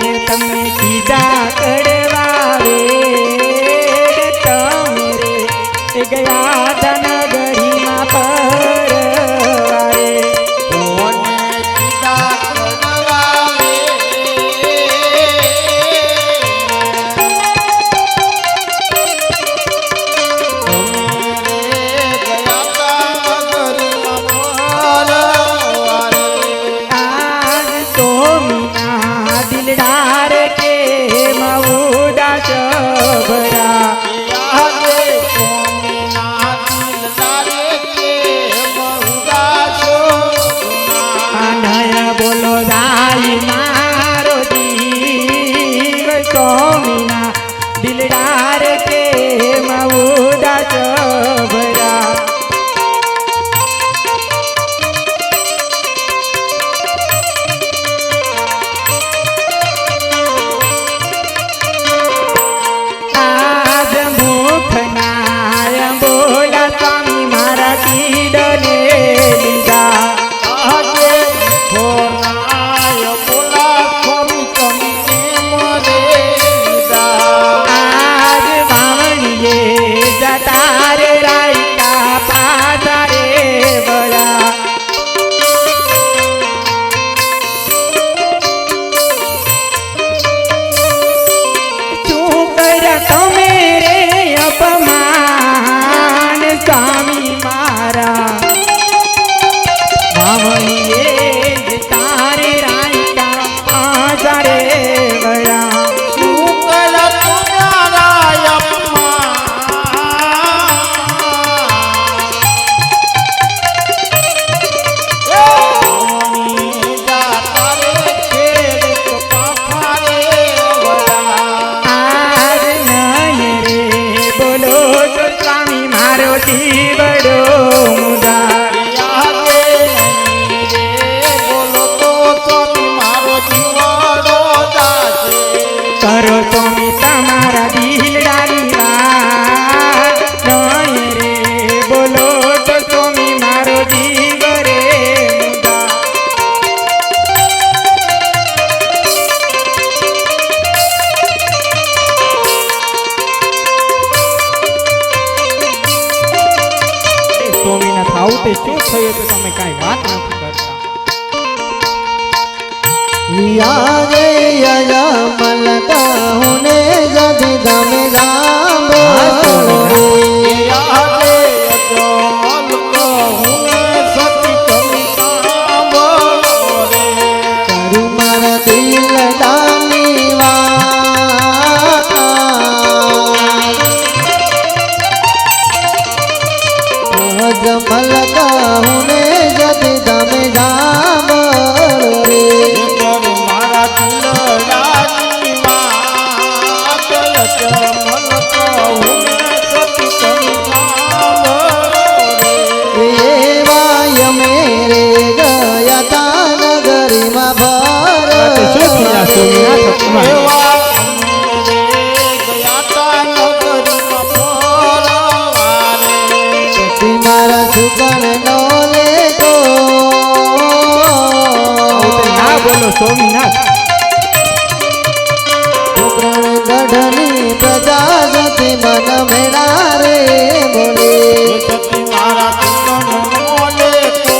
ने तमने कीधा कड़वावे तमे रे गया धन गरी मां परवारे कोने कीधा कड़वावे दिलदार के मऊदा चबरा आनया बोलो दाई मारो दीव सोमीना दिलदार के मऊदा चबरा स्वामी मारा भावनिए तारे राय का आजारे बड़ा शुक्ल तुम्हारा आज नहीं रे बोलो तो स्वामी मारो बड़ो मुदा करो तुम्हें तमारा दिल डाली नहीं रे बोलो तो तुम्हें मारो जीव रे मुदा स्वामीनाथ आવું તે શું થયું તો તમે કાઈ વાત નથી કરતા यारे या मलका होने जदि दमे गांबो यारे जो मलका होने सती कमी गांबो करू मारा दिल डालीवा मलका होने जदि दमे गांबो मारा सुकन नो ले को ना बोलो स्वामीनाथ गढ़नी प्रजापति मन मेरा रे बोले मारा सुकन नो ले को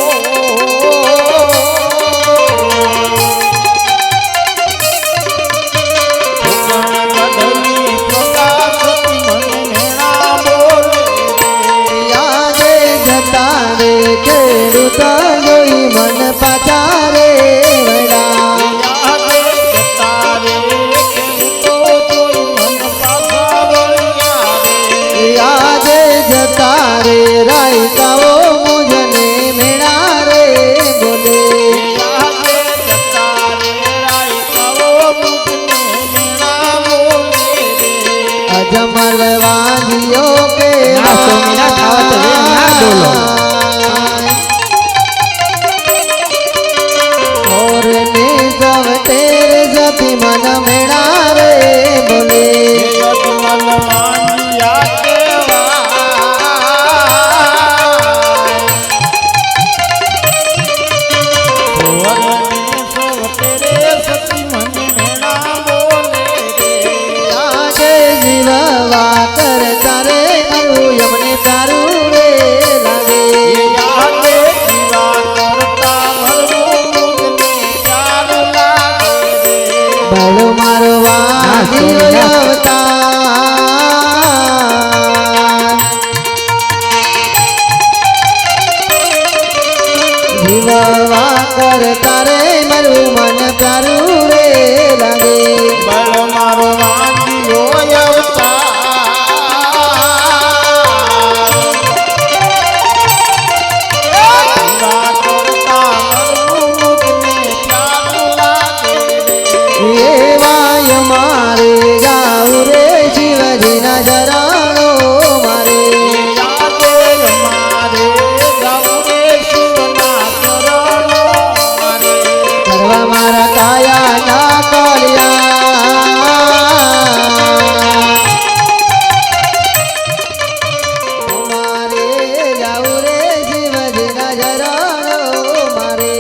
मन पचारे याद जतारे राय का वो मुझने मेरा रे बोले अजमल वादियों के तेरे जति मन मेरा रे बोले मन मानिया तेरे सती मन मेरा મારો વાંધિયો અવતાર જીવવા કરતા રે મારું મન પ્યારું રે લાગે બળ મારો વાંધિયો અવતાર એવાય મારે જાઉં રે શિવજીના જરાણો મારે કરવા મારા કાયાના કળિયા મારે જાઉં રે શિવજીના જરાણો મારે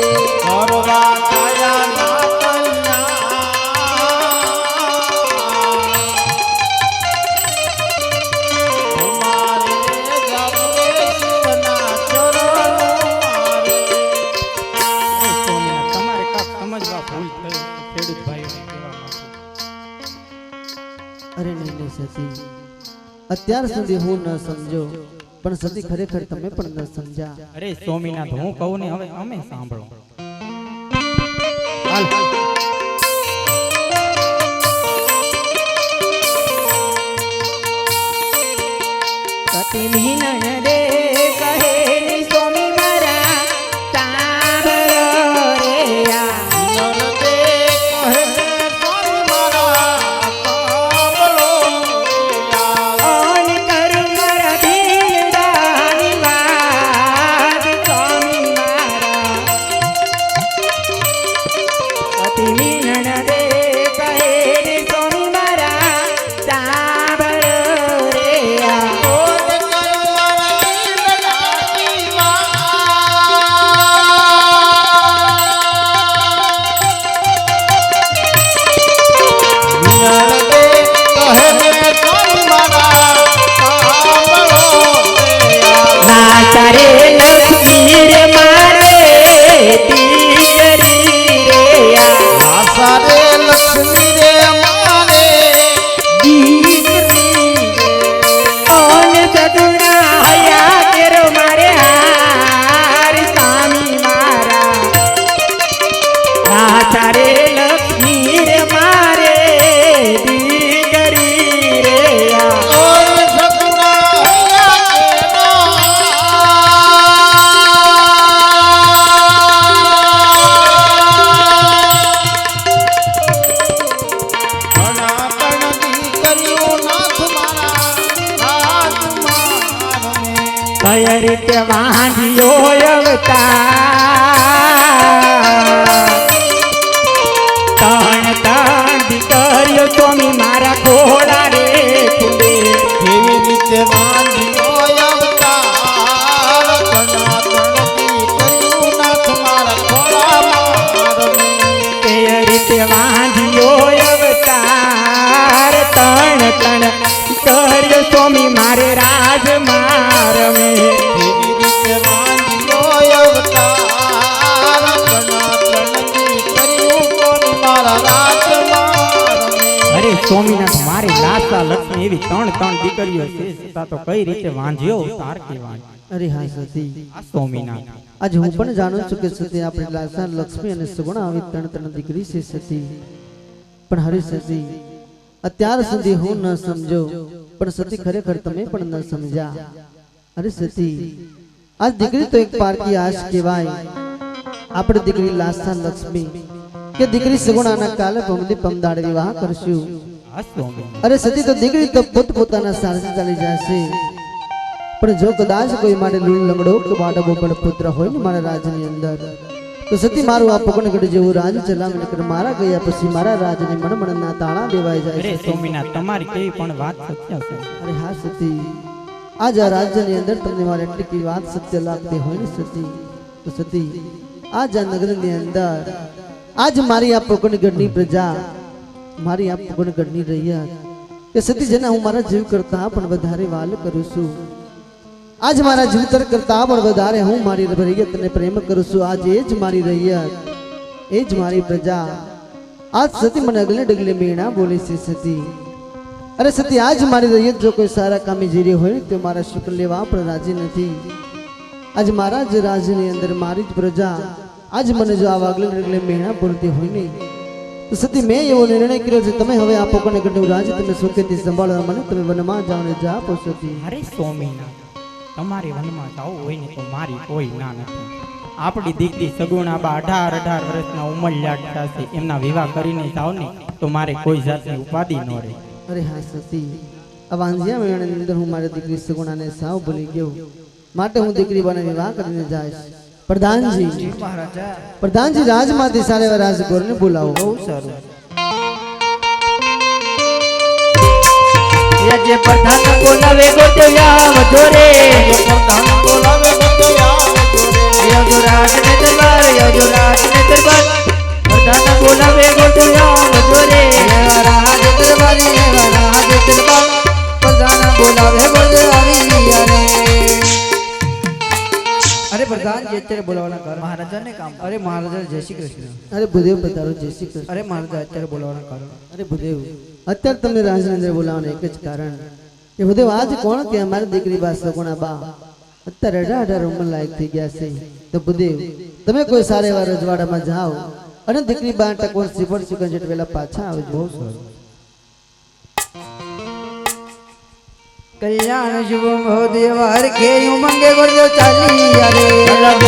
તમારે કાંક સમજવા ભૂલ થઈ ખેડૂત ભાઈઓને કહેવા માંગુ. અરે નહીં નહીં સતી અત્યાર સુધી હું ન સમજો પણ સતી ખરેખર તમે પણ ન સમજ્યા અરે સ્વામિનાથ હું કહું ને હવે અમે સાંભળો. હાલ સતી મીનન રે કહે ની સ્વામી મારા સાંભળો રે આ. ઓન કરું મારા દિલદાની વાત સ્વામી મારા. સતી મીનન રે કહે ની સ્વામી મારા સાંભળો રે આ. તારે લક્ષ્મી રે મારે દીકરી રે આ. લક્ષ્મી રે મારે દીકરી ઓન સદુના હયા તેરો મારે હાર સ્વામી મારા. તારે લક્ષ્મી રે મારે દીકરી રે આ. કઈ રીતે વાંધ્યો અવતાર તણ તણ દીકરીઓ સ્વામી મારા ઘોડા રે ખુદે. કેવી રીતે વાંધ્યો અવતાર તણાતણથી કર્યું નાથ મારા ખોળામાં તે રીતે વાંધ્યો અવતાર તણ તણ દીકરીઓ સ્વામી મારે રાજ મારમે. કેવી રીતે વાંધ્યો અવતાર તણાતણથી કર્યું કોણ મારા રાજમાં અરે સ્વામિનાથ મારી લાસા લક્ષ્મી એવી ત્રણ ત્રણ દીકરીઓ છે છતાં તો કઈ રીતે વાંધ્યો તાર કહેવાય. અરે હા સતી આ સ્વામિનાથ આજે હું પણ જાણું છું કે સતી આપણી લાસા લક્ષ્મી અને સુગુણા આવી ત્રણ ત્રણ દીકરી છે સતી પણ હરે સતી અત્યાર સુધી હું ન સમજો પણ સતી ખરેખર તમે પણ ન સમજ્યા. અરે સતી આ દીકરી તો એક પારકી આશ કહેવાય. આપણી દીકરી લાસા લક્ષ્મી કે દીકરી સગુણાના કાલે પમદી પમદાડે વિવાહ કરશું. આ સ્વામિનાથ અરે સતી તો દીકરી તો પોતપોતાના સારથી ચાલી જશે પણ જો કદાચ કોઈ માટે લૂણ લંગડો કે બાળકો પણ પુત્ર હોય ને મારા રાજની અંદર તો સતી મારું આ પકડગઢ જેવું રાજ ચલાવીને કર મારા ગયા પછી મારા રાજને મણમણના તાળા દેવાઈ જાય અરે છે. સ્વામિનાથ તમારી કેવી પણ વાત સત્ય છે. અરે હા સતી આજ આ રાજ્યની અંદર તમને મારે એટલી કેવી વાત સત્ય લાગતી હોય ને સતી તો સતી આજ આ નગરની અંદર આજ મારી આ પકડગઢની પ્રજા મારી આ પકડગઢની રૈયત કે સતી જેના હું મારા જીવ કરતા પણ વધારે વાલ કરું છું. આજ મારા જીવતર કરતા પણ વધારે હું મારી રૈયતને પ્રેમ કરું છું. આજ એ જ મારી રૈયત એ જ મારી પ્રજા આજ સતી મને અગલે ડગલે મીણા બોલે છે સતી. અરે સતી, આજ મારી રૈયત જો કોઈ સારા કામે જઈ રહી હોય તો મારા શુક્ર લેવા પણ રાજી નથી. આજ મારા જ રાજની અંદર મારી જ પ્રજા આજ મને જો આવા અગલે ડગલે મીણા બોલતી હોય નહીં તો સતી મેં એવો નિર્ણય કર્યો છે, તમે હવે આપો કોને ગઢ રાજ તમે સુખેથી સંભાળવા મને તમે વનમાં જાઓ ને જા આપો સતી. અરે સ્વામીનાથ, તમારે વનમાં જવું હોય ને તો મારી કોઈ ના નથી. આપણી દીકરી સગુણાબા 18 વર્ષના ઉંમરલાયક થશે, એમના વિવાહ કરીને જાવ ને તો મારે કોઈ જાતની ઉપાધિ ન રહે. અરે હા સતી, આ વાંઝિયા મેળાની અંદર હું મારી દીકરી સગુણાને સાવ ભૂલી ગયો, માટે હું દીકરી બને વિવાહ કરીને જઈશ. પ્રધાનજી, પ્રધાનજી, રાજમાંથી સારા એવા રાજગોરને બોલાવો. બહુ સારું. જે પ્રધાન બોલાવે ગોતવ્યા વજોરે, પ્રધાન બોલાવે ગોતવ્યા વજોરે. યજુરાજ ને દરબાર, યજુરાજ ને દરબાર, પ્રધાન બોલાવે ગોતવ્યા વજોરે. રાજ દરબારી, રાજ દરબાર, પ્રધાન બોલાવે ગોતવ્યા. અરે પ્રધાન જે અત્યારે બોલાવવાના કારણ મહારાજાને કામ. અરે મહારાજા જય શ્રી કૃષ્ણ. અરે ભૂદેવ પધારો, જય શ્રી કૃષ્ણ. અરે મહારાજા અત્યારે બોલાવવાના કારણ. અરે ભૂદેવ, અત્યારે તમને રાજની અંદર બોલાવવાનું એક જ કારણ કે ભૂદેવ આજ કોણ કે અમારી દીકરી બા સગુણાબા અત્યારે 18 ઉંમર લાયક થઈ ગયા છે. તો ભૂદેવ, તમે કોઈ સારા એવા રજવાડામાં જાઓ અને દીકરી બા ટકોર શ્રીફળ શ્રીખંડ જેટ વેલા પાછા આવજો. કલ્યાણ શુભ મહોદેવ હર કે ઉમંગે ગોરદેવ ચાલી યારે.